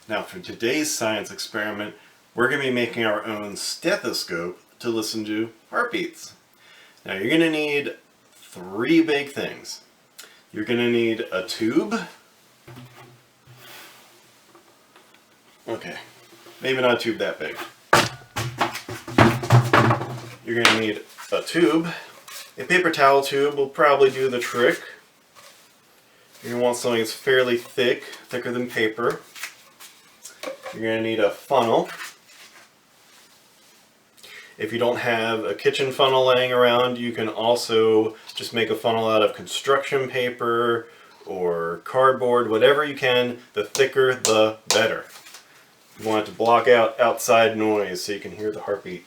Now for today's science experiment, we're going to be making our own stethoscope to listen to heartbeats. Now you're going to need three big things. You're going to need a tube. Okay, maybe not a tube that big. You're going to need a tube. A paper towel tube will probably do the trick. You're going to want something that's fairly thick, thicker than paper. You're going to need a funnel. If you don't have a kitchen funnel laying around, you can also just make a funnel out of construction paper or cardboard, whatever you can. The thicker, the better. You want it to block out outside noise so you can hear the heartbeat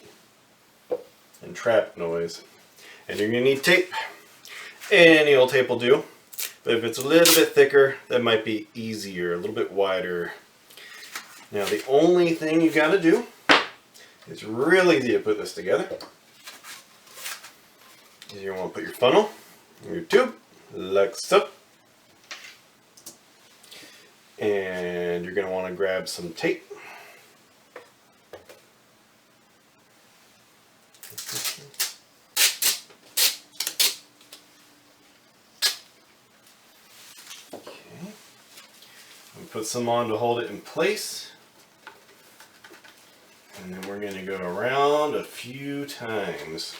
and trap noise. And you're going to need tape. Any old tape will do. But if it's a little bit thicker, that might be easier, a little bit wider. Now the only thing you got to do, it's really easy to put this together, is you want to put your funnel in your tube, like so. And you're going to want to grab some tape. Okay. And put some on to hold it in place. And then we're going to go around a few times.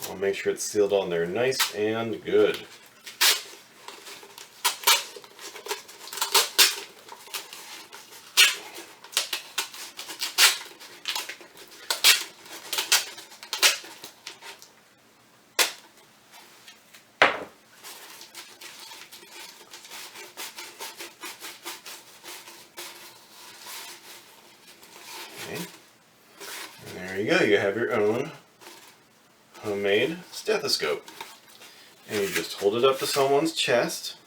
I'll make sure it's sealed on there nice and good. Okay. And there you go, you have your own homemade stethoscope. And you just hold it up to someone's chest,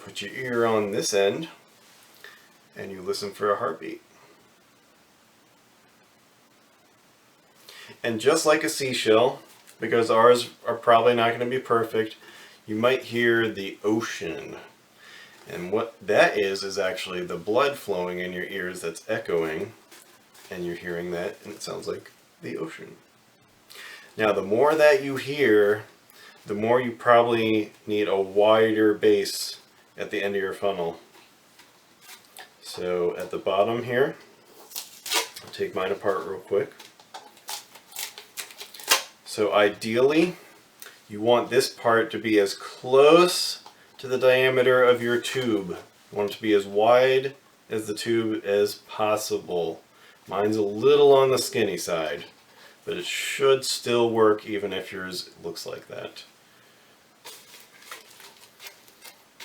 put your ear on this end, and you listen for a heartbeat. And just like a seashell, because ours are probably not going to be perfect, you might hear the ocean. And what that is actually the blood flowing in your ears that's echoing, and you're hearing that, and it sounds like the ocean. Now the more that you hear, the more you probably need a wider base at the end of your funnel. So at the bottom here, I'll take mine apart real quick. So ideally, you want this part to be as close to the diameter of your tube. You want it to be as wide as the tube as possible. Mine's a little on the skinny side, but it should still work even if yours looks like that.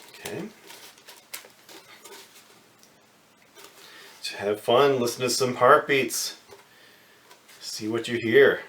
Okay. So have fun, listen to some heartbeats, see what you hear.